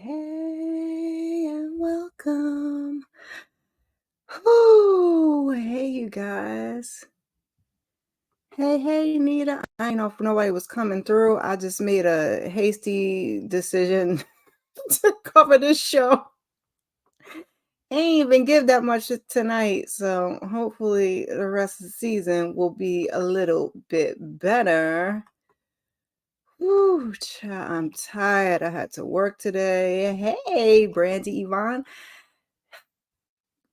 Hey and welcome. Whoo, hey you guys. Hey Nita. I didn't know if nobody was coming through. I just made a hasty decision to cover this show. Ain't even give that much tonight, so hopefully the rest of the season will be a little bit better. Whew, I'm tired. I had to work today. Hey, Brandy Yvonne.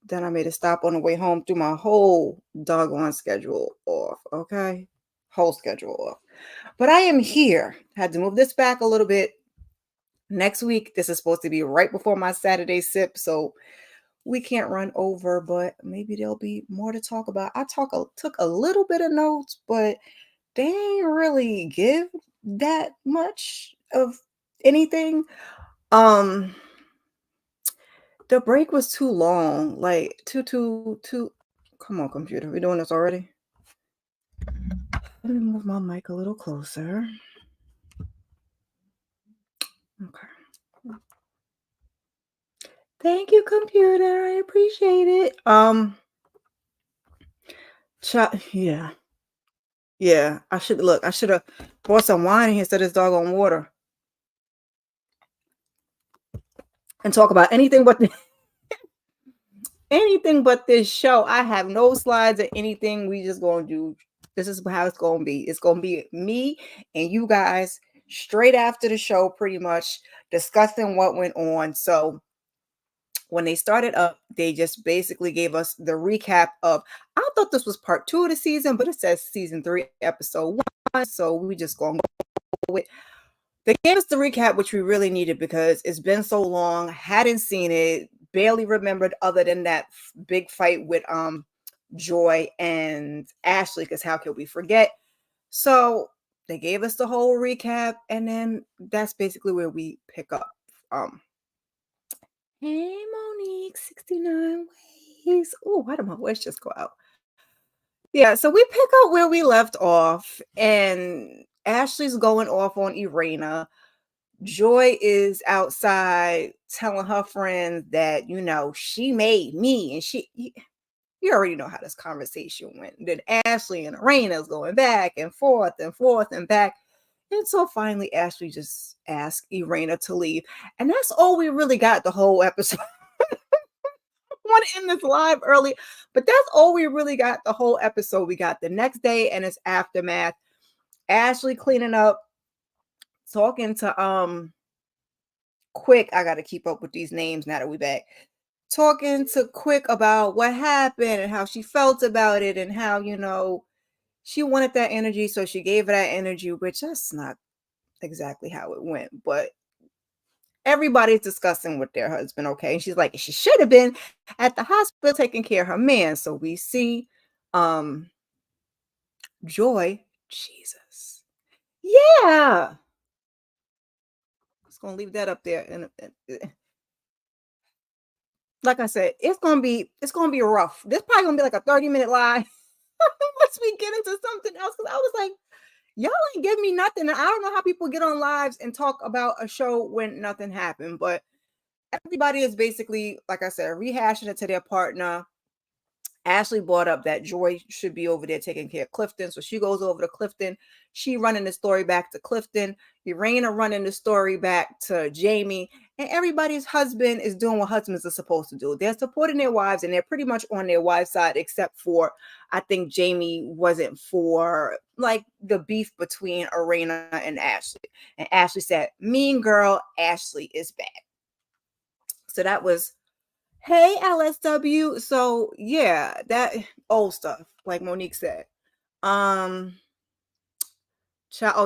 Then I made a stop on the way home, threw my whole doggone schedule off. Okay. Whole schedule off. But I am here. Had to move this back a little bit. Next week, this is supposed to be right before my Saturday sip. So we can't run over, but maybe there'll be more to talk about. Took a little bit of notes, but they ain't really give that much of anything. The break was too long, like too. Come on, computer. We're doing this already. Let me move my mic a little closer. Okay. Thank you, computer. I appreciate it. Yeah. Yeah. I should have brought some wine in here instead of this doggone water. And talk about anything but anything but this show. I have no slides or anything. We just gonna do. This is how it's gonna be. It's gonna be me and you guys straight after the show, pretty much discussing what went on. So when they started up, they just basically gave us the recap of. I thought this was part 2 of the season, but it says season 3, episode 1. So we just gonna go with. They gave us the recap, which we really needed because it's been so long. Hadn't seen it, barely remembered other than that big fight with Joy and Ashley, because how could we forget? So they gave us the whole recap, and then that's basically where we pick up. Hey Monique, 69 ways. Oh, why did my voice just go out? Yeah, so we pick up where we left off, and Ashley's going off on Irena. Joy is outside telling her friends that, she made me, and you already know how this conversation went. Then Ashley and Irena is going back and forth and back. And so finally, Ashley just asked Irena to leave. And that's all we really got the whole episode. I want to end this live early, but that's all we really got the whole episode. We got the next day and its aftermath. Ashley cleaning up, talking to Quick. I got to keep up with these names now that we back. Talking to Quick about what happened and how she felt about it and how, she wanted that energy. So she gave her that energy, which that's not exactly how it went. But everybody's discussing with their husband, okay? And she's like, she should have been at the hospital taking care of her man. So we see Joy. Jesus. Yeah. Just gonna leave that up there. And like I said, it's gonna be rough. This probably gonna be like a 30-minute live once we get into something else. Because I was like, y'all ain't give me nothing. And I don't know how people get on lives and talk about a show when nothing happened, but everybody is basically, like I said, rehashing it to their partner. Ashley brought up that Joy should be over there taking care of Clifton. So she goes over to Clifton. She running the story back to Clifton. Irena running the story back to Jamie. And everybody's husband is doing what husbands are supposed to do. They're supporting their wives and they're pretty much on their wife's side, except for, I think Jamie wasn't for like the beef between Irena and Ashley. And Ashley said, mean girl, Ashley is bad. So that was, hey, LSW. So yeah, that old stuff, like Monique said. Oh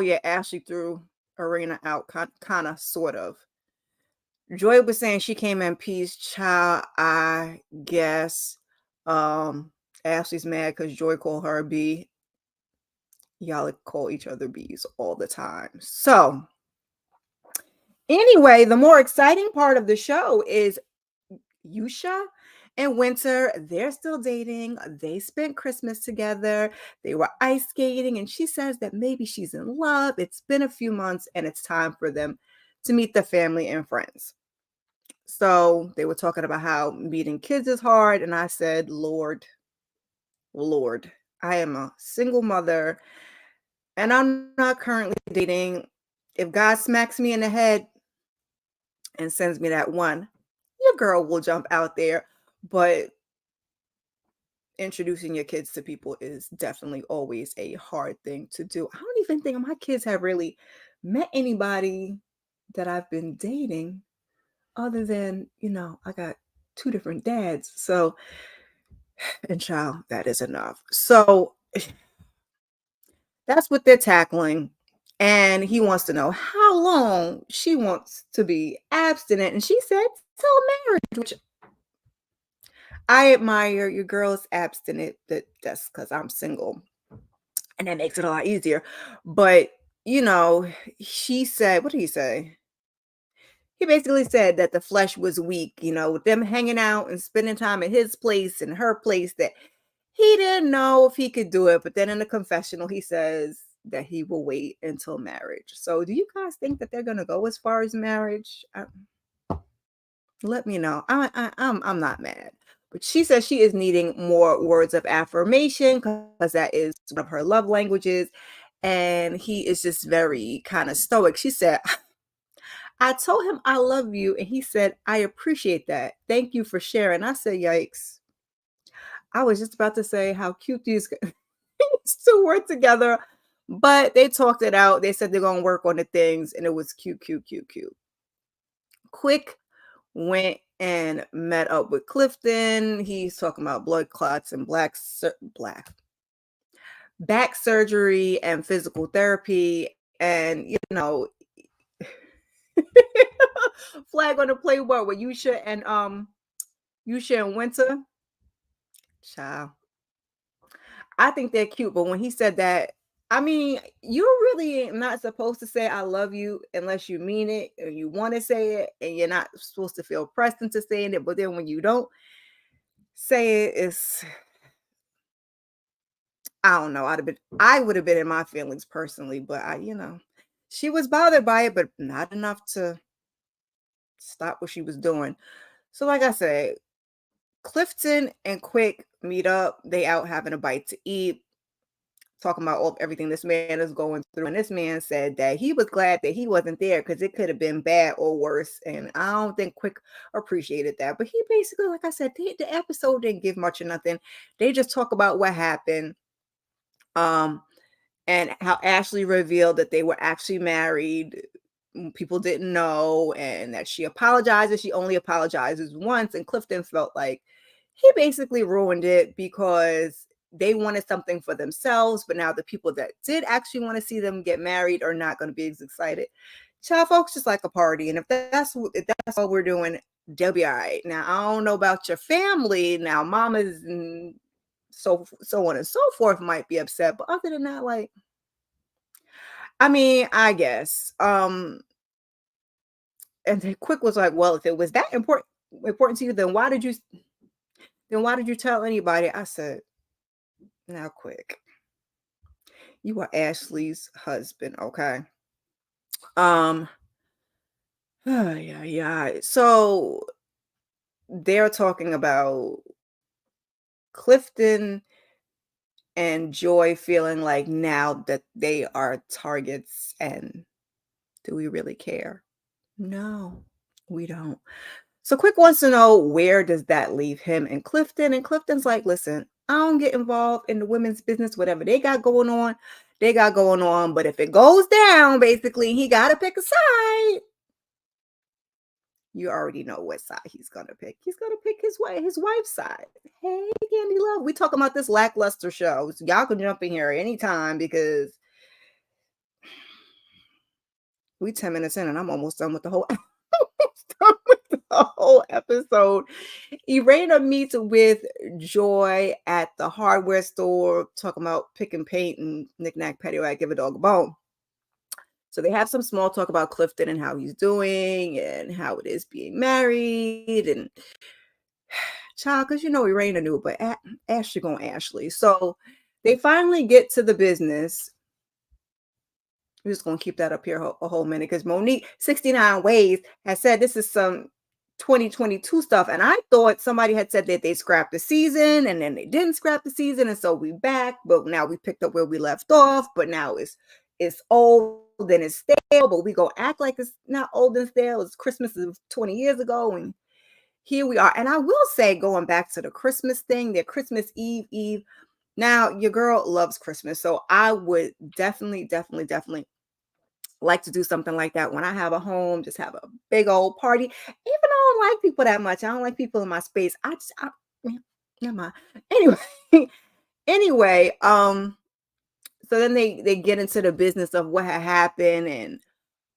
yeah, Ashley threw Irena out, kind of, sort of. Joy was saying she came in peace, child. I guess Ashley's mad because Joy called her a bee. Y'all call each other bees all the time. So anyway, the more exciting part of the show is Yusha and Winter. They're still dating. They spent Christmas together. They were ice skating, and she says that maybe she's in love. It's been a few months and it's time for them to meet the family and friends. So they were talking about how meeting kids is hard. And I said, Lord, I am a single mother and I'm not currently dating. If God smacks me in the head and sends me that one, your girl will jump out there. But introducing your kids to people is definitely always a hard thing to do. I don't even think my kids have really met anybody that I've been dating other than, I got two different dads. So, and child, that is enough. So that's what they're tackling. And he wants to know how long she wants to be abstinent. And she said, till marriage, which I admire. Your girl is abstinent. That's because I'm single. And that makes it a lot easier. But, you know, she said, what did he say? He basically said that the flesh was weak, with them hanging out and spending time at his place and her place, that he didn't know if he could do it. But then in the confessional, he says that he will wait until marriage. So do you guys think that they're going to go as far as marriage? Let me know. I'm not mad. But she says she is needing more words of affirmation because that is one of her love languages. And he is just very kind of stoic. She said, I told him I love you, and he said, I appreciate that. Thank you for sharing. I said, yikes. I was just about to say how cute these two were together, but they talked it out. They said they're going to work on the things, and it was cute, cute, cute, cute. Quick went and met up with Clifton. He's talking about blood clots and black back surgery and physical therapy. And, flag on the playboard with Yusha and Winter. Child. I think they're cute, but when he said that, I mean, you're really not supposed to say I love you unless you mean it or you want to say it, and you're not supposed to feel pressed into saying it. But then when you don't say it, I don't know. I would have been in my feelings personally, but she was bothered by it, but not enough to stop what she was doing. So, like I said, Clifton and Quick meet up. They out having a bite to eat, talking about everything this man is going through. And this man said that he was glad that he wasn't there because it could have been bad or worse. And I don't think Quick appreciated that. But he basically, like I said, the episode didn't give much of nothing. They just talk about what happened. And how Ashley revealed that they were actually married. People didn't know, and that she apologizes. She only apologizes once. And Clifton felt like he basically ruined it because they wanted something for themselves, but now the people that did actually want to see them get married are not going to be as excited. Child, folks just like a party, and if that's all we're doing, they'll be all right. Now I don't know about your family. Now mamas and so on and so forth might be upset, but other than that, like, I mean, I guess. And then Quick was like, well, if it was that important to you, then why did you tell anybody? I said, now Quick, you are Ashley's husband, okay? Um, yeah. So they're talking about Clifton and Joy feeling like now that they are targets, and do we really care? No, we don't. So Quick wants to know, where does that leave him and Clifton? And Clifton's like, listen, I don't get involved in the women's business. Whatever they got going on, they got going on. But if it goes down, basically, he got to pick a side. You already know what side he's going to pick. He's going to pick his wife's side. Hey, Candy Love, we talking about this lackluster show. So y'all can jump in here anytime because we 10 minutes in and I'm almost done with the whole episode. Irena meets with Joy at the hardware store, talking about pick and paint and knick-knack, paddywhack, give a dog a bone. So they have some small talk about Clifton and how he's doing and how it is being married and child, because Irena knew, but Ashley going Ashley. So they finally get to the business. We're just going to keep that up here a whole minute because Monique 69 Ways has said this is some 2022 stuff, and I thought somebody had said that they scrapped the season, and then they didn't scrap the season, and so we back, but now we picked up where we left off, but now it's old and it's stale, but we go act like it's not old and stale. It's Christmas of 20 years ago, and here we are. And I will say, going back to the Christmas thing, their Christmas Eve. Now, your girl loves Christmas, so I would definitely like to do something like that when I have a home, just have a big old party. Even though I don't like people that much, I don't like people in my space. Yeah, never mind. Anyway, anyway, so then they get into the business of what had happened and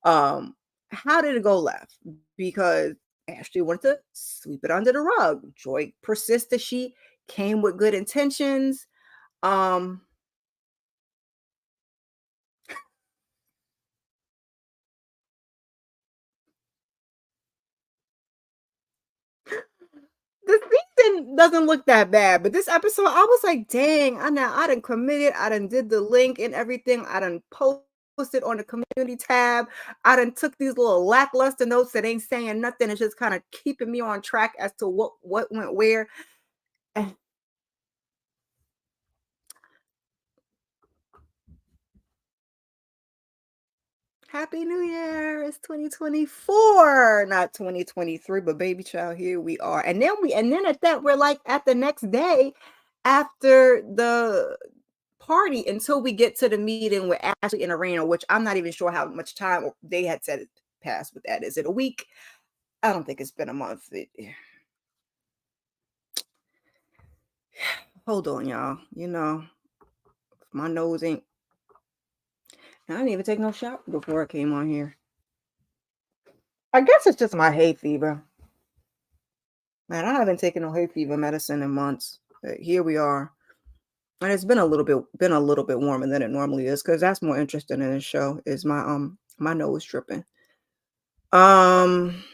um how did it go left? Because Ashley wanted to sweep it under the rug. Joy persists that she came with good intentions. Um the season doesn't look that bad, but this episode, I was like, dang, I done committed, I done did the link and everything, I done posted on the community tab, I done took these little lackluster notes that ain't saying nothing, it's just kind of keeping me on track as to what went where. And Happy New Year. It's 2024, not 2023, but baby child, here we are. And then at that, we're like at the next day after the party until we get to the meeting with Ashley and Arena, which I'm not even sure how much time they had said it passed with that. Is it a week? I don't think it's been a month. Hold on, y'all. My nose ain't. I didn't even take no shower before I came on here. I guess it's just my hay fever. Man, I haven't taken no hay fever medicine in months. But here we are. And it's been a little bit warmer than it normally is because that's more interesting in this show is my nose dripping. Um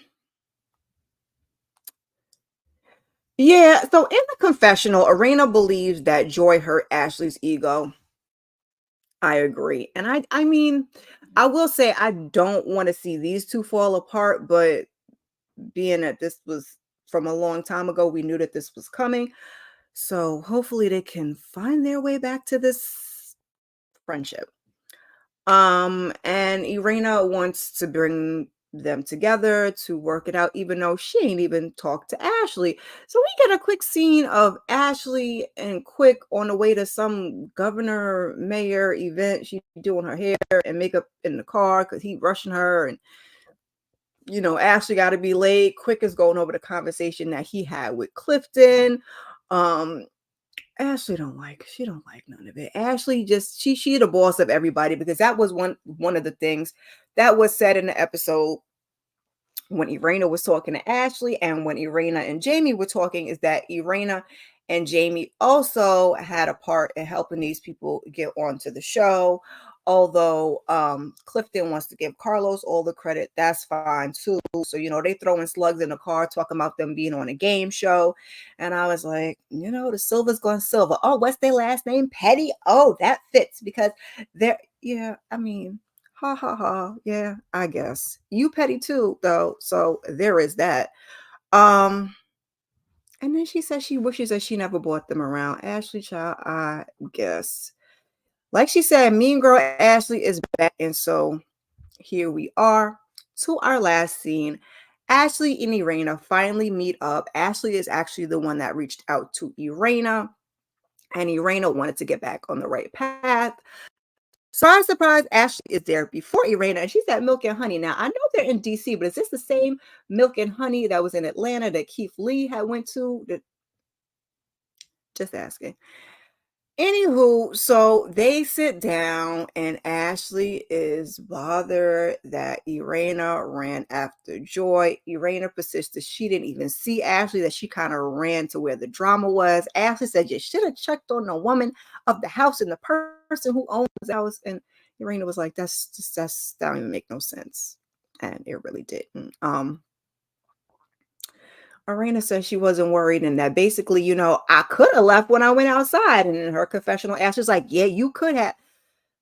yeah, so in the confessional, Arena believes that Joy hurt Ashley's ego. I agree. And I mean, I will say I don't want to see these two fall apart, but being that this was from a long time ago, we knew that this was coming. So hopefully they can find their way back to this friendship. And Irina wants to bring them together to work it out, even though she ain't even talked to Ashley. So we get a quick scene of Ashley and Quick on the way to some governor mayor event. She doing her hair and makeup in the car because he rushing her, and Ashley got to be late. Quick is going over the conversation that he had with Clifton. Um, Ashley she don't like none of it. Ashley just she the boss of everybody because that was one of the things that was said in the episode when Irena was talking to Ashley and when Irena and Jamie were talking is that Irena and Jamie also had a part in helping these people get onto the show. Although Clifton wants to give Carlos all the credit, that's fine too. So, they throwing slugs in the car talking about them being on a game show. And I was like, the Silver's gone silver. Oh, what's their last name? Pettie? Oh, that fits because yeah, I mean, ha ha ha. Yeah, I guess. You petty too, though. So there is that. Um, and then she says she wishes that she never brought them around. Ashley child, I guess. Like she said, mean girl Ashley is back. And so here we are to our last scene. Ashley and Irena finally meet up. Ashley is actually the one that reached out to Irena, and Irena wanted to get back on the right path. Surprise, surprise, Ashley is there before Irena, and she's at Milk and Honey. Now, I know they're in DC, but is this the same Milk and Honey that was in Atlanta that Keith Lee had went to? Just asking. Anywho, so they sit down, and Ashley is bothered that Irena ran after Joy. Irena persists that she didn't even see Ashley, that she kind of ran to where the drama was. Ashley said, you should have checked on the woman of the house and the person who owns the house. And Irena was like, that don't even make no sense. And it really didn't. Arena said she wasn't worried and that basically, I could have left when I went outside. And in her confessional, Ashley's like, yeah, you could have.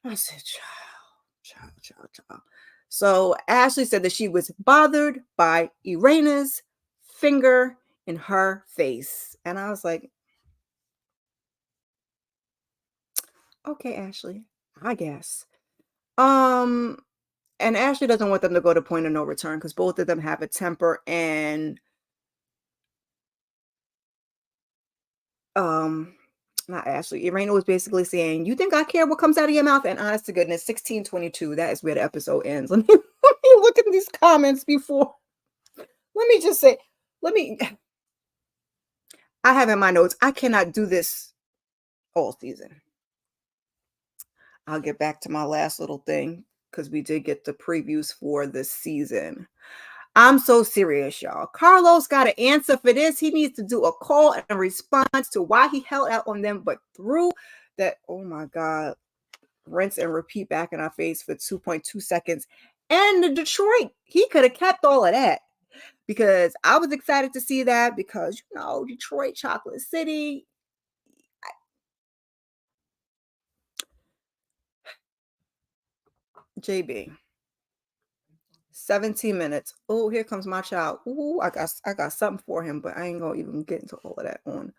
I said, child. So Ashley said that she was bothered by Irena's finger in her face. And I was like, okay, Ashley, I guess. Um, and Ashley doesn't want them to go to point of no return because both of them have a temper. And um not Ashley, Irena was basically saying, "You think I care what comes out of your mouth?" And honest to goodness, 1622, that is where the episode ends. Let me look at these comments before. Let me just say, let me I have in my notes, I cannot do this all season. I'll get back to my last little thing because we did get the previews for this season. I'm so serious, y'all. Carlos got an answer for this. He needs to do a call and response to why he held out on them, but through that, oh my God, rinse and repeat back in our face for 2.2 seconds. And the Detroit, he could have kept all of that because I was excited to see that because, Detroit, Chocolate City. JB. 17 minutes. Oh, here comes my child. Ooh, I got something for him, but I ain't gonna even get into all of that on.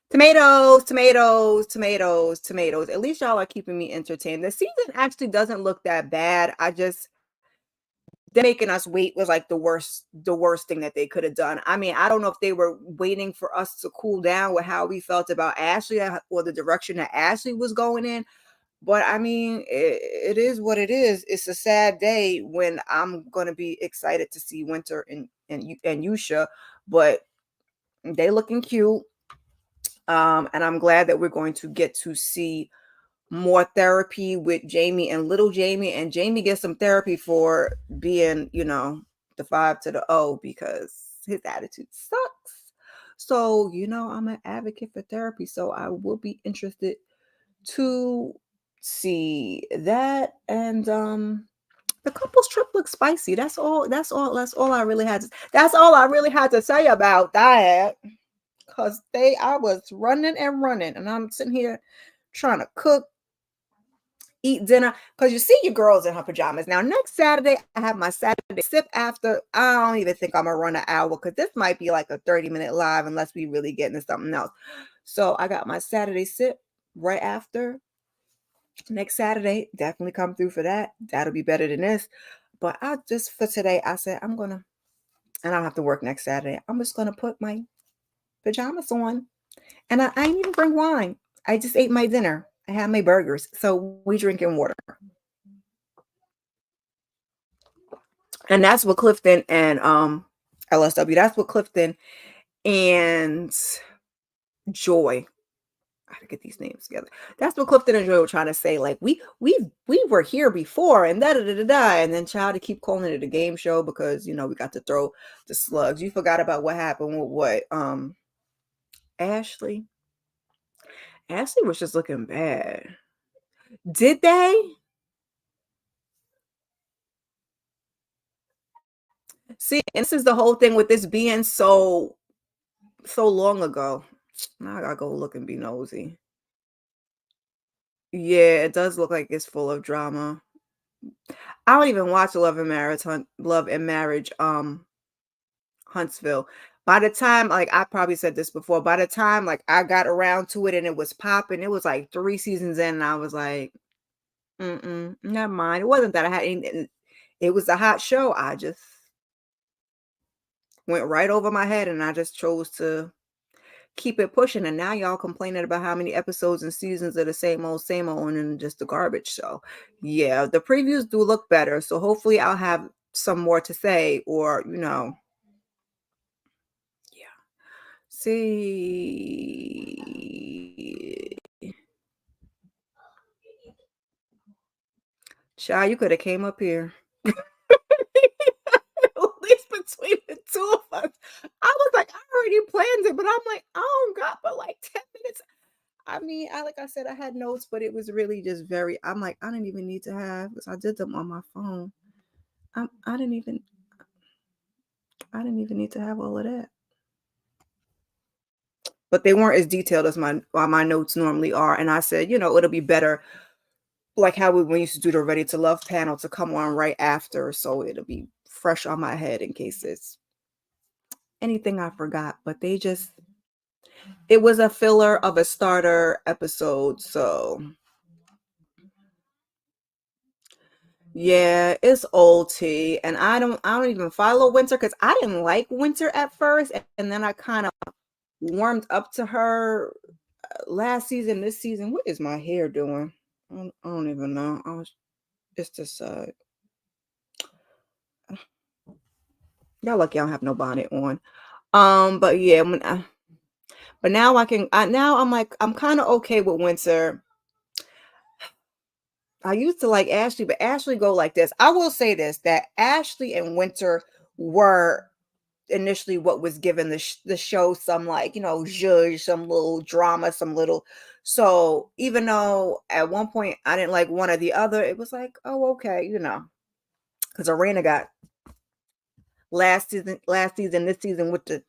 Tomatoes, tomatoes, tomatoes, tomatoes. At least y'all are keeping me entertained. The season actually doesn't look that bad. They're making us wait was like the worst thing that they could have done. I mean, I don't know if they were waiting for us to cool down with how we felt about Ashley or the direction that Ashley was going in. But I mean, it is what it is. It's a sad day when I'm gonna be excited to see Winter and Yusha, but they looking cute. And I'm glad that we're going to get to see more therapy with Jamie and little Jamie, and Jamie gets some therapy for being, the 5 to the O because his attitude sucks. So, I'm an advocate for therapy, so I will be interested to see that. And the couple's trip looks spicy. That's all I really had to say about that. Cause I was running and running, and I'm sitting here trying to cook, eat dinner. Cause you see your girls in her pajamas. Now next Saturday, I have my Saturday sip after. I don't even think I'm gonna run an hour because this might be like a 30-minute live unless we really get into something else. So I got my Saturday sip right after. Next Saturday, definitely come through for that. That'll be better than this. But for today, I said and I don't have to work next Saturday. I'm just gonna put my pajamas on. And I didn't even bring wine. I just ate my dinner. I had my burgers. So we drinking water. And that's what Clifton and LSW. That's what Clifton and Joy. I gotta get these names together. That's what Clifton and Joy were trying to say. Like we were here before and and then child to keep calling it a game show because we got to throw the slugs. You forgot about what happened with what Ashley. Ashley was just looking bad. Did they? See, and this is the whole thing with this being so long ago. Now I gotta go look and be nosy. Yeah, it does look like it's full of drama. I don't even watch Love and Marriage, Huntsville. By the time, like I probably said this before, by the time like I got around to it and it was popping, it was like 3 seasons in, and I was like, never mind. It wasn't that I had anything. It was a hot show. I just went right over my head, and I just chose to keep it pushing. And now y'all complaining about how many episodes and seasons are the same old, and just the garbage. So yeah, the previews do look better. So hopefully I'll have some more to say, or yeah. See, child, you could have came up here. At least between the two of us. I was like, I already planned it, but I'm like, I don't got but like 10 minutes. I mean, like I said, I had notes, but it was really just I'm like, I didn't even need to have because I did them on my phone. I didn't even need to have all of that. But they weren't as detailed as my notes normally are. And I said, it'll be better like how we used to do the Ready to Love panel to come on right after, so it'll be fresh on my head in case it's anything I forgot. But it was a filler of a starter episode, so yeah, it's old tea, and I don't even follow Winter because I didn't like Winter at first, and then I kind of warmed up to her last season. This season, what is my hair doing? I don't even know. It's just y'all lucky I don't have no bonnet on. But yeah, but now now I'm like I'm kind of okay with Winter. I used to like Ashley, but Ashley go like this. I will say this, that Ashley and Winter were initially what was given the show some, like, zhuzh, some little drama, some little. So even though at one point I didn't like one or the other, it was like, oh, okay, because Arena got last season, this season with the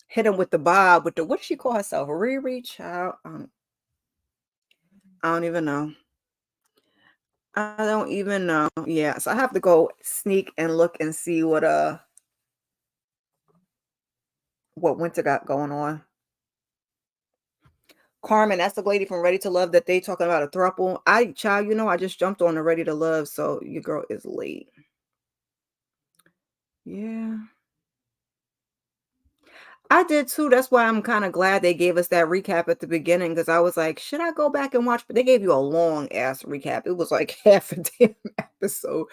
hit him with the bob with the, what does she call herself? Riri, child. I don't even know. I don't even know. Yeah, so I have to go sneak and look and see what Winter got going on. Carmen, that's the lady from Ready to Love that they talking about a throuple. I just jumped on the Ready to Love, so your girl is late. Yeah. I did too. That's why I'm kind of glad they gave us that recap at the beginning, because I was like, should I go back and watch? But they gave you a long ass recap. It was like half a damn episode.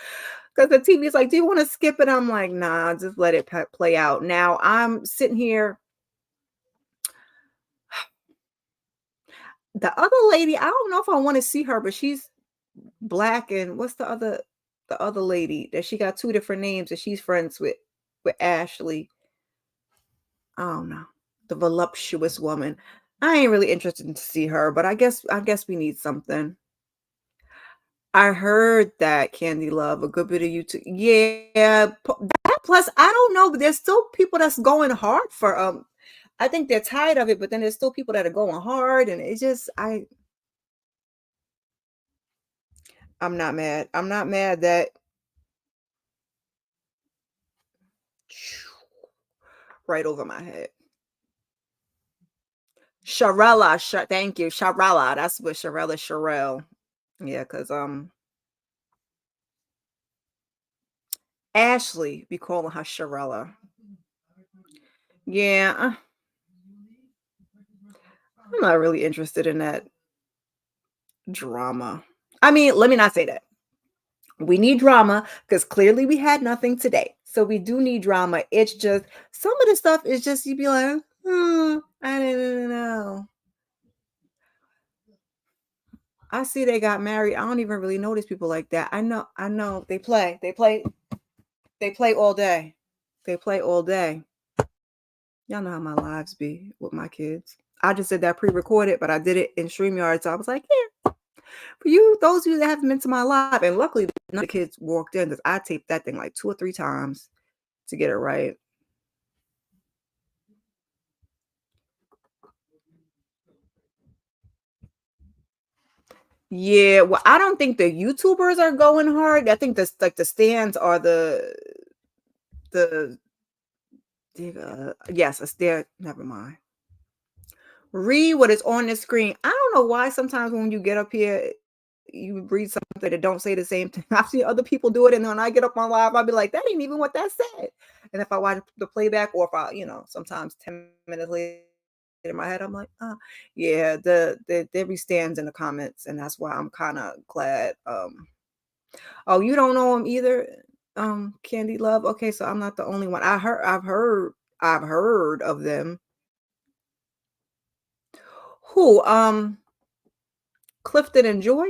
Because the TV is like, do you want to skip it? I'm like, nah, just let it play out. Now I'm sitting here. The other lady, I don't know if I want to see her, but she's black, and what's the other lady that she got two different names and she's friends with Ashley. I don't know. The voluptuous woman. I ain't really interested to see her, but I guess we need something. I heard that Candy Love, a good bit of YouTube. Yeah, that plus I don't know, but there's still people that's going hard for I think they're tired of it, but then there's still people that are going hard, and it just I'm not mad. I'm not mad that right over my head. Sharella, thank you, Sharella. That's what Sharell. Yeah, because Ashley be calling her Sharella. Yeah, I'm not really interested in that drama. I mean, let me not say that. We need drama because clearly we had nothing today. So we do need drama. It's just some of the stuff is just you be like, I didn't know. I see they got married. I don't even really notice people like that. I know. They play all day. They play all day. Y'all know how my lives be with my kids. I just did that pre-recorded, but I did it in StreamYard. So I was like, yeah, for you, those of you that haven't been to my live, and luckily none of the kids walked in because I taped that thing like 2 or 3 times to get it right. Yeah, well, I don't think the YouTubers are going hard. I think the stands are the yes, it's there. Never mind. Read what is on the screen. I don't know why sometimes when you get up here, you read something that don't say the same thing. I've seen other people do it, and then when I get up on live, I'll be like, that ain't even what that said. And if I watch the playback, or if I, sometimes 10 minutes later in my head, I'm like, yeah, there be stands in the comments, and that's why I'm kind of glad. Oh, you don't know them either, Candy Love. Okay, so I'm not the only one. I've heard of them. Who? Clifton and Joy.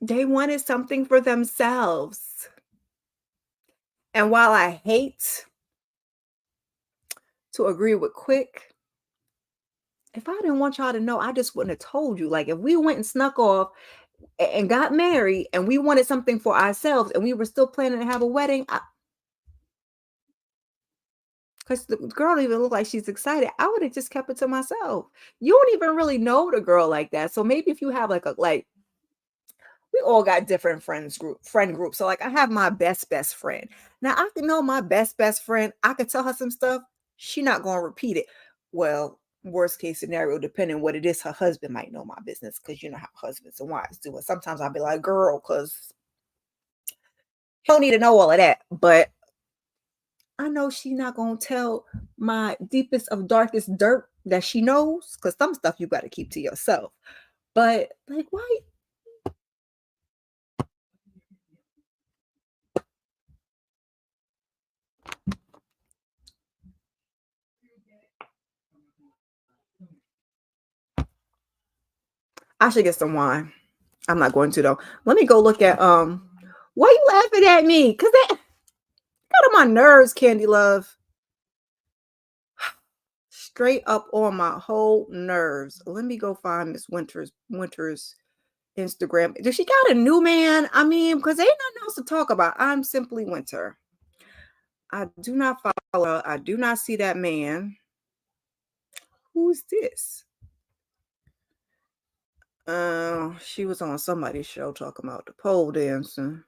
They wanted something for themselves. And while I hate to agree with Quick, if I didn't want y'all to know, I just wouldn't have told you. Like, if we went and snuck off and got married and we wanted something for ourselves and we were still planning to have a wedding, because the girl don't even look like she's excited. I would have just kept it to myself. You don't even really know the girl like that. So maybe if you have like we all got different friend groups. So like I have my best friend. Now I can know my best friend. I could tell her some stuff. She not gonna repeat it. Well, worst case scenario, depending what it is, her husband might know my business because you know how husbands and wives do it. Sometimes I'll be like, girl, because he don't need to know all of that. But I know she not gonna tell my deepest of darkest dirt that she knows, because some stuff you got to keep to yourself. But like, why? I should get some wine. I'm not going to though. Let me go look at why you laughing at me? Cause that got on my nerves, Candy Love. Straight up on my whole nerves. Let me go find Miss Winters Instagram. Does she got a new man? I mean, because ain't nothing else to talk about. I'm simply Winter. I do not follow her. I do not see that man. Who's this? She was on somebody's show talking about the pole dancing.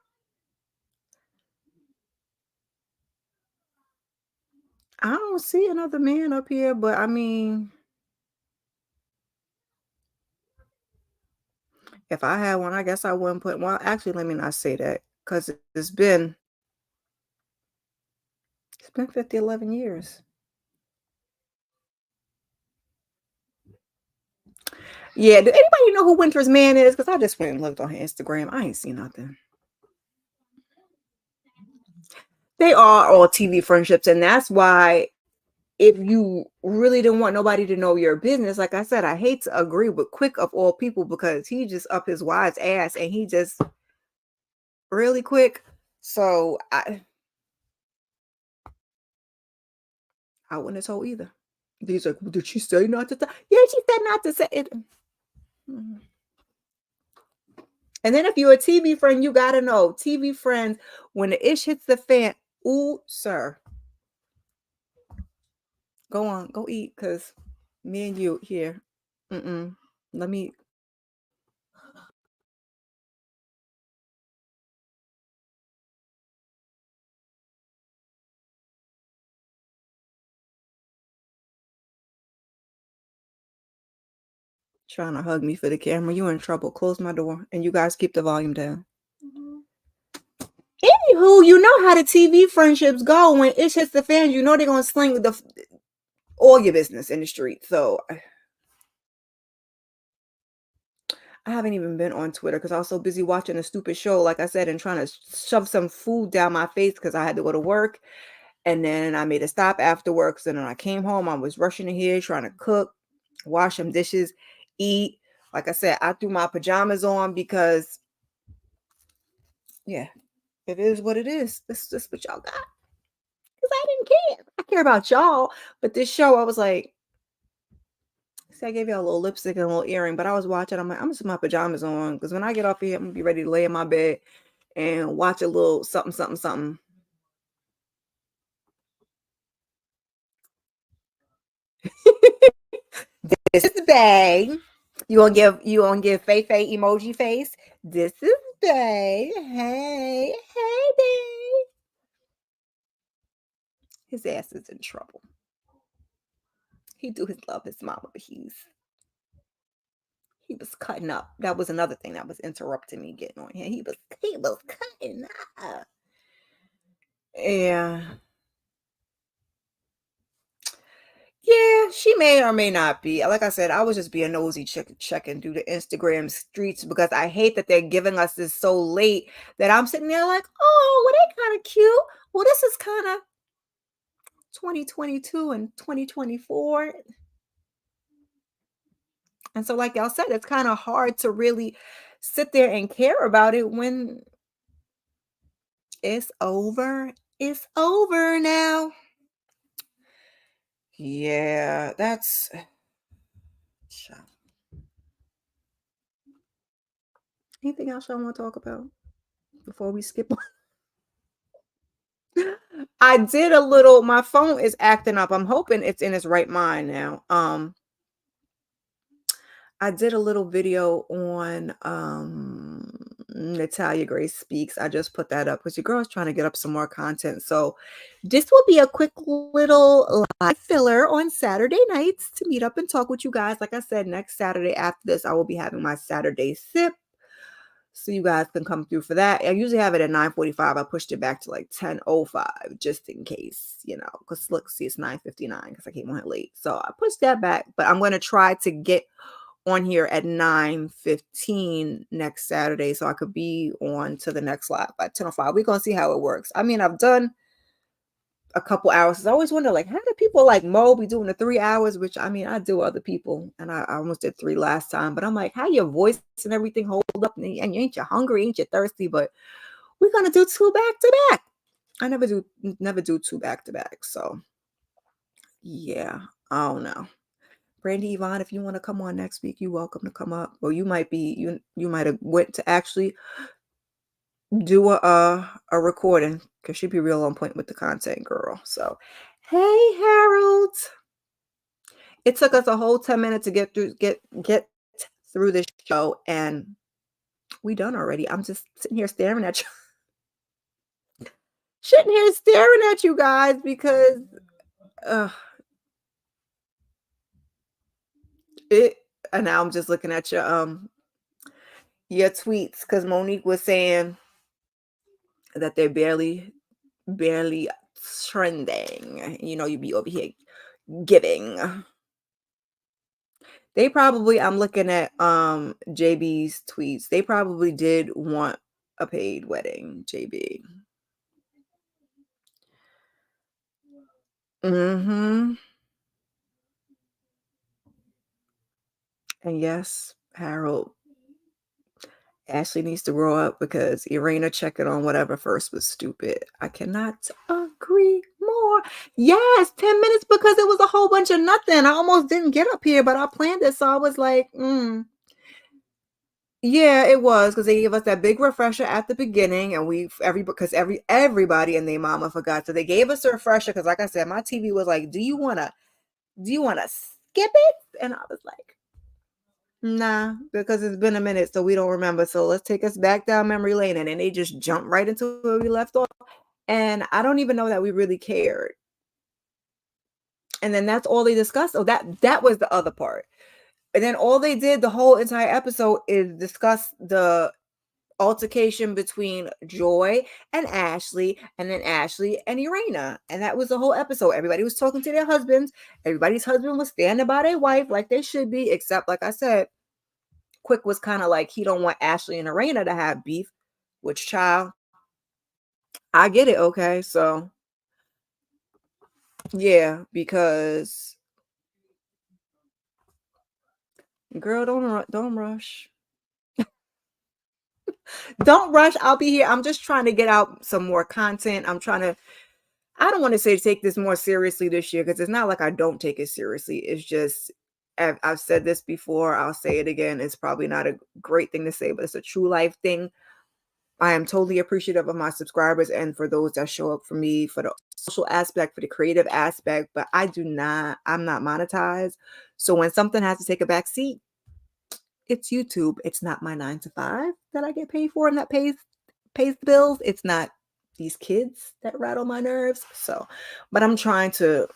I don't see another man up here, but I mean, if I had one, I guess I wouldn't put. Well, actually, let me not say that because it's been 50, 11 years. Yeah. Do anybody know who Winter's man is? Because I just went and looked on her Instagram. I ain't seen nothing. They are all TV friendships, and that's why if you really didn't want nobody to know your business, like I said, I hate to agree with Quick of all people because he just up his wife's ass and he just really quick. So I wouldn't have told either. He's like, did she say not to? Yeah, she said not to say it. Mhm. And then if you're a TV friend, you gotta know TV friends when the ish hits the fan. Ooh, sir, go on, go eat, cause me and you here. Let me trying to hug me for the camera. You in trouble. Close my door, and you guys keep the volume down. Anywho, you know how the TV friendships go. When ish hits the fan, you know they're gonna sling all your business in the street. So I haven't even been on Twitter because I was so busy watching a stupid show, like I said, and trying to shove some food down my face because I had to go to work. And then I made a stop after work. So then I came home. I was rushing in here trying to cook, wash some dishes, eat. Like I said, I threw my pajamas on because, yeah, it is what it is. This is what y'all got. Because I didn't care. I care about y'all. But this show, I was like, see, I gave y'all a little lipstick and a little earring, but I was watching. I'm like, I'm just put my pajamas on because when I get off here, I'm gonna be ready to lay in my bed and watch a little something, something, something. This is Bay. You gonna give Faye Faye emoji face? This is Bay. Hey, hey, Bay. His ass is in trouble. He do his love his mama, but he was cutting up. That was another thing that was interrupting me getting on here. He was cutting up. Yeah. Yeah, she may or may not be. Like I said, I was just being nosy checking through the Instagram streets because I hate that they're giving us this so late that I'm sitting there like, oh, well, they kind of cute. Well, this is kind of 2022 and 2024. And so, like y'all said, it's kind of hard to really sit there and care about it when it's over. It's over now. Yeah, that's anything else y'all want to talk about before we skip on? I did a little my phone is acting up. I'm hoping it's in its right mind now. I did a little video on Natalia Grace Speaks. I just put that up because your girl's trying to get up some more content. So this will be a quick little live filler on Saturday nights to meet up and talk with you guys. Like I said, next Saturday after this, I will be having my Saturday sip. So you guys can come through for that. I usually have it at 9:45. I pushed it back to like 10:05 just in case, because look, see, it's 9:59 because I came on it late. So I pushed that back, but I'm going to try to get on here at 9:15 next Saturday so I could be on to the next live by 10:05. We're going to see how it works. I mean, I've done a couple hours. I always wonder, like, how do people like Mo be doing the 3 hours, which I mean, I do other people, and I almost did 3 last time, but I'm like, how your voice and everything hold up, and ain't you hungry, ain't you thirsty? But we're going to do 2 back to back. I never do 2 back to back. So yeah, I don't know. Brandy Yvonne, if you want to come on next week, you're welcome to come up. Or you might be you might have went to actually do a recording because she'd be real on point with the content, girl. So hey Harold. It took us a whole 10 minutes to get through this show, and we done already. I'm just sitting here staring at you. Sitting here staring at you guys because it and now I'm just looking at your tweets because Monique was saying that they're barely trending. You be over here giving. They probably, I'm looking at JB's tweets. They probably did want a paid wedding, JB. Mm-hmm. And yes, Harold, Ashley needs to grow up because Irena checking on whatever first was stupid. I cannot agree more. Yes, 10 minutes because it was a whole bunch of nothing. I almost didn't get up here, but I planned it. So I was like, Yeah, it was because they gave us that big refresher at the beginning, and everybody and their mama forgot. So they gave us a refresher because, like I said, my TV was like, "Do you wanna skip it?" And I was like, nah, because it's been a minute, so we don't remember. So let's take us back down memory lane. And then they just jumped right into where we left off. And I don't even know that we really cared. And then that's all they discussed. Oh, that was the other part. And then all they did the whole entire episode is discuss the altercation between Joy and Ashley, and then Ashley and Irena. And that was the whole episode. Everybody was talking to their husbands. Everybody's husband was standing by their wife like they should be, except, like I said, Quick was kind of like he don't want Ashley and Irena to have beef, which, child, I get it. Okay, so yeah, because girl, don't rush. Don't rush. I'll be here. I'm just trying to get out some more content. I don't want to say take this more seriously this year because it's not like I don't take it seriously. It's just, I've said this before. I'll say it again. It's probably not a great thing to say, but it's a true life thing. I am totally appreciative of my subscribers and for those that show up for me for the social aspect, for the creative aspect, but I'm not monetized. So when something has to take a back seat, it's YouTube. It's not my 9 to 5 that I get paid for and that pays the bills. It's not these kids that rattle my nerves. So, but I'm trying to,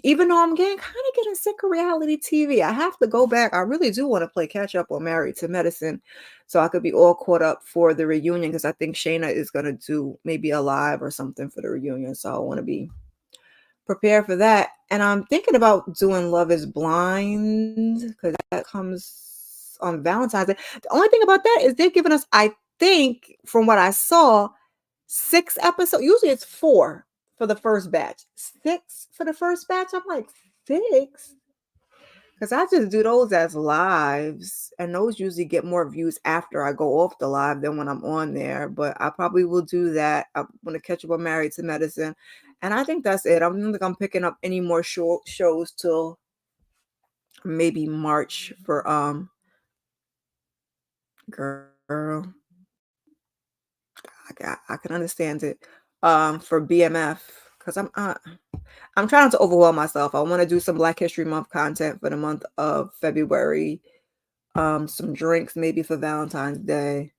even though I'm kind of getting sick of reality TV, I have to go back. I really do want to play catch up on Married to Medicine so I could be all caught up for the reunion because I think Shayna is going to do maybe a live or something for the reunion. So I want to be prepared for that. And I'm thinking about doing Love is Blind because that comes on Valentine's Day. The only thing about that is they've given us, I think, from what I saw, 6 episodes. Usually it's 4 for the first batch. 6 for the first batch. I'm like, 6? Because I just do those as lives, and those usually get more views after I go off the live than when I'm on there. But I probably will do that. I want to catch up on Married to Medicine, and I think that's it. I don't think I'm picking up any more shows till maybe March for girl. I can understand it. for BMF because I'm trying to overwhelm myself. I want to do some Black History Month content for the month of February. Some drinks maybe for Valentine's Day.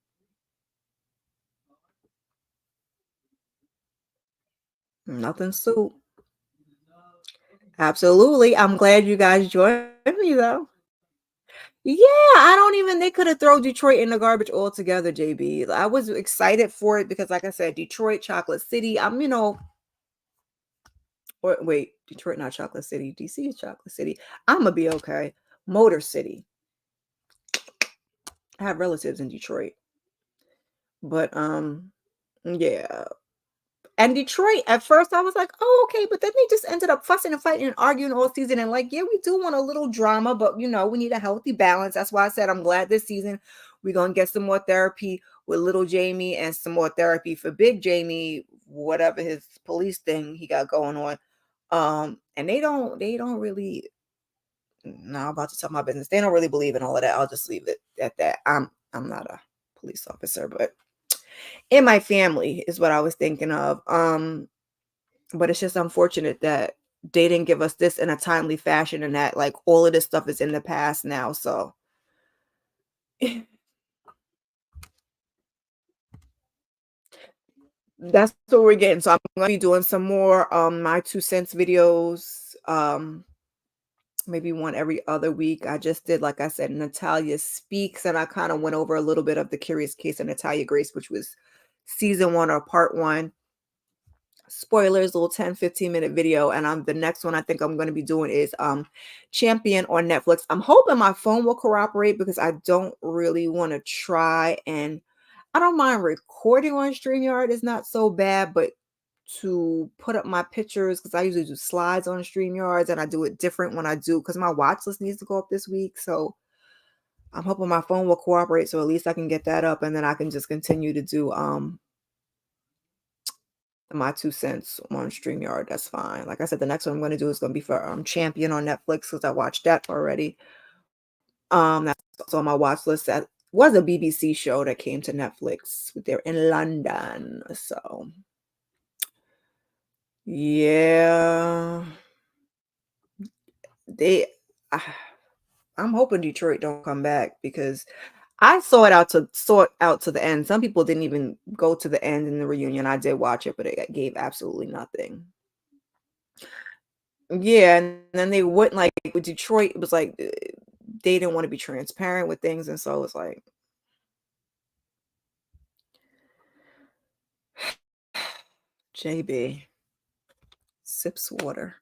Nothing soup. Absolutely. I'm glad you guys joined me though. Yeah, I don't even they could have thrown Detroit in the garbage altogether, JB. I was excited for it because like I said, Detroit, Chocolate City. Or wait, Detroit, not Chocolate City. DC is Chocolate City. I'm gonna be okay. Motor City. I have relatives in Detroit. But yeah. And Detroit, at first I was like, oh, okay, but then they just ended up fussing and fighting and arguing all season. And like, yeah, we do want a little drama, but we need a healthy balance. That's why I said I'm glad this season we're gonna get some more therapy with little Jamie and some more therapy for big Jamie, whatever his police thing he got going on. And they don't really no, I'm about to tell my business. They don't really believe in all of that. I'll just leave it at that. I'm not a police officer, but in my family is what I was thinking of. But it's just unfortunate that they didn't give us this in a timely fashion and that like all of this stuff is in the past now. So that's what we're getting. So I'm gonna be doing some more my 2 cents videos. Maybe one every other week. I just did, like I said, Natalia Speaks, and I kind of went over a little bit of the Curious Case of Natalia Grace, which was season 1 or part 1. Spoilers, little 10-15 minute video. And the next one I think I'm going to be doing is Champion on Netflix. I'm hoping my phone will cooperate because I don't really want to try, and I don't mind recording on StreamYard. It's not so bad, but to put up my pictures, because I usually do slides on StreamYards and I do it different when I do, because my watch list needs to go up this week. So I'm hoping my phone will cooperate, so at least I can get that up and then I can just continue to do my 2 cents on StreamYard. That's fine. Like I said, the next one I'm going to do is going to be for Champion on Netflix because I watched that already. That's also on my watch list. That was a BBC show that came to Netflix. They're in London, so yeah. They, I'm hoping Detroit don't come back because I saw it out to the end. Some people didn't even go to the end in the reunion. I did watch it, but it gave absolutely nothing. Yeah, and then they wouldn't like with Detroit. It was like they didn't want to be transparent with things, and so it's like JB sips water.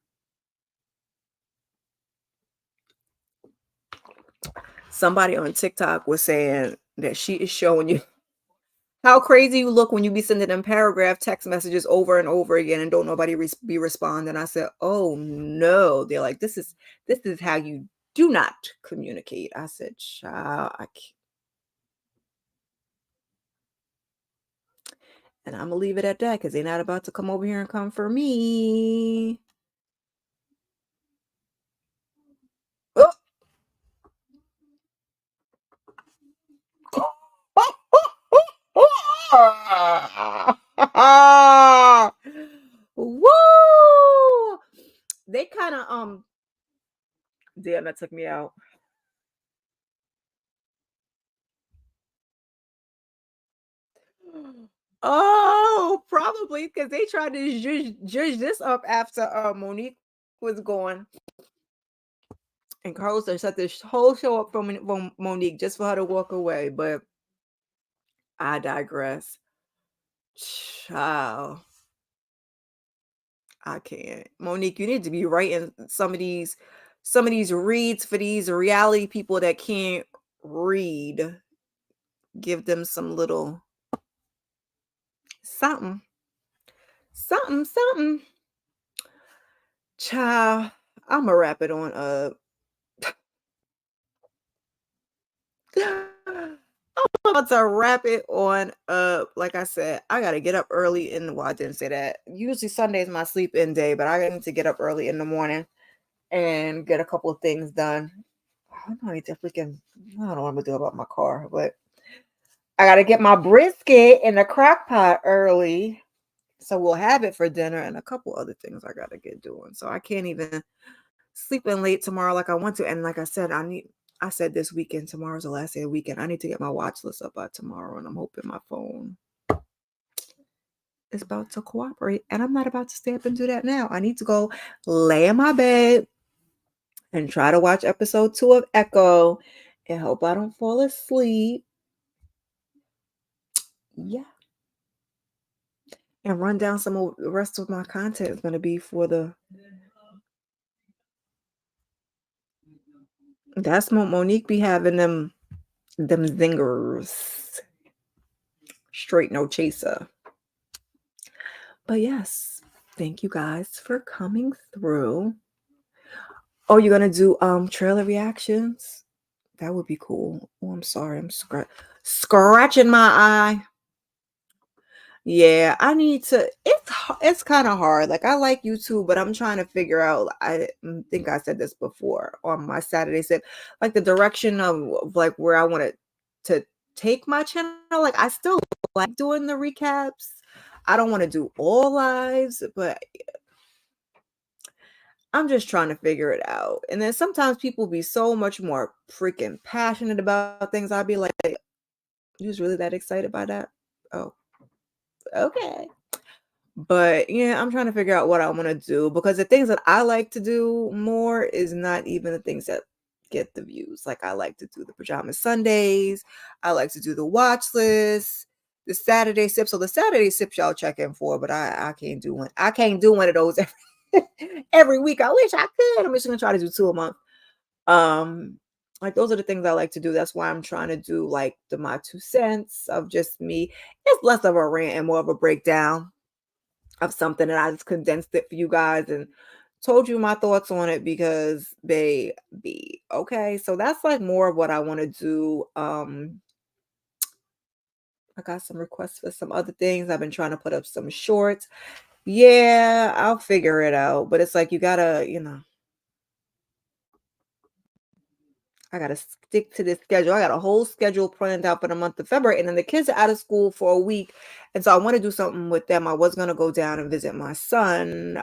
Somebody on TikTok was saying that she is showing you how crazy you look when you be sending them paragraph text messages over and over again and don't nobody be responding. I said, "Oh no!" They're like, "This is how you do not communicate." I said, "Child, I can't." And I'm gonna leave it at that because they're not about to come over here and come for me. Oh! Woo! They kind of damn, that took me out. Oh, probably because they tried to judge this up after Monique was gone, and Carlos set this whole show up from Monique just for her to walk away. But I digress. Child, I can't. Monique, you need to be writing some of these reads for these reality people that can't read. Give them some little something, something, something. Child, I'ma wrap it on up. I'm about to wrap it on up. Like I said, I gotta get up early well, I didn't say that. Usually Sunday is my sleep in day, but I need to get up early in the morning and get a couple of things done. I don't know, I don't know what I'm gonna do about my car, but I gotta get my brisket in the crock pot early. So we'll have it for dinner and a couple other things I gotta get doing. So I can't even sleep in late tomorrow like I want to. And like I said, I said this weekend, tomorrow's the last day of the weekend. I need to get my watch list up by tomorrow, and I'm hoping my phone is about to cooperate. And I'm not about to stay up and do that now. I need to go lay in my bed and try to watch episode 2 of Echo and hope I don't fall asleep. Yeah. And run down some of the rest of my content is going to be for the. That's what Monique be having them zingers. Straight no chaser. But yes, thank you guys for coming through. Oh, you're gonna do trailer reactions? That would be cool. Oh, I'm sorry, I'm scratching my eye. Yeah, I need to. It's kind of hard. Like, I like YouTube, but I'm trying to figure out. I think I said this before on my Saturday sip, like the direction of like where I want it to take my channel. Like, I still like doing the recaps. I don't want to do all lives, but I'm just trying to figure it out. And then sometimes people be so much more freaking passionate about things. I'll be like, you was really that excited by that? Oh, okay. But yeah, I'm trying to figure out what I want to do, because the things that I like to do more is not even the things that get the views. Like, I like to do the pajama Sundays. I like to do the watch list, the Saturday sip. So the Saturday sips y'all check in for, but I can't do one. I can't do one of those every week. I wish I could. I'm just gonna try to do 2 a month. Like, those are the things I like to do. That's why I'm trying to do like my 2 cents of just me. It's less of a rant and more of a breakdown of something, that I just condensed it for you guys and told you my thoughts on it, because baby, okay. So that's like more of what I want to do. I got some requests for some other things. I've been trying to put up some shorts. Yeah, I'll figure it out. But it's like, you gotta, I got to stick to this schedule. I got a whole schedule planned out for the month of February. And then the kids are out of school for a week. And so I want to do something with them. I was going to go down and visit my son,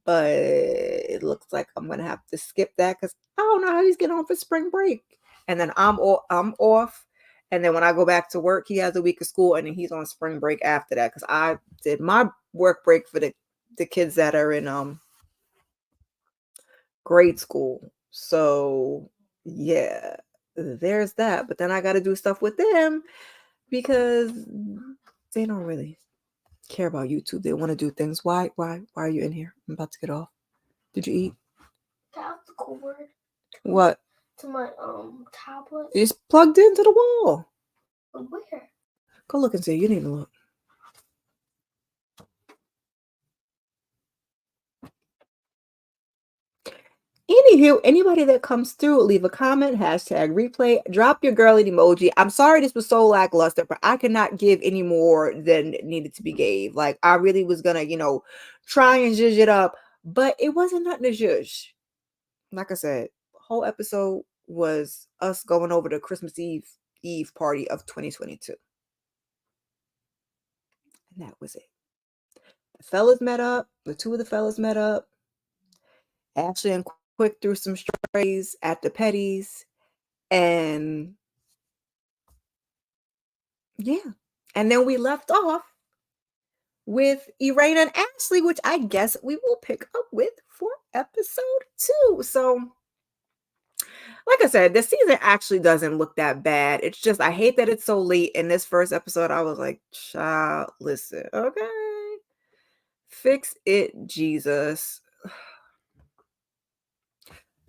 but it looks like I'm going to have to skip that, because I don't know how he's getting on for spring break. And then I'm off. And then when I go back to work, he has a week of school, and then he's on spring break after that, because I did my work break for the kids that are in grade school. So yeah, there's that. But then I got to do stuff with them, because they don't really care about YouTube. They want to do things. Why are you in here? I'm about to get off. Did you eat? That's the cool word. What? To my tablet. It's plugged into the wall. Where? Go look and see. You need to look. Anywho, anybody that comes through, leave a comment, hashtag replay, drop your girl an emoji. I'm sorry this was so lackluster, but I cannot give any more than needed to be gave. Like, I really was gonna, try and zhuzh it up, but it wasn't nothing to zhuzh. Like I said, the whole episode was us going over the Christmas Eve party of 2022. And that was it. The fellas met up. The 2 of the fellas met up. Ashley and Quick threw some strays at the Petties, and yeah, and then we left off with Irene and Ashley, which I guess we will pick up with for episode 2. So, like I said, the season actually doesn't look that bad. It's just, I hate that it's so late. In this first episode, I was like, child, listen, okay, fix it, Jesus.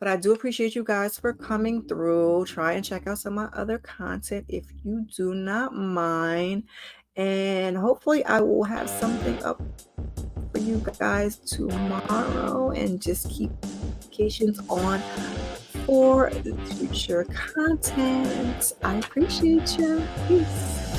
But I do appreciate you guys for coming through. Try and check out some of my other content if you do not mind. And hopefully I will have something up for you guys tomorrow. And just keep notifications on for future content. I appreciate you. Peace.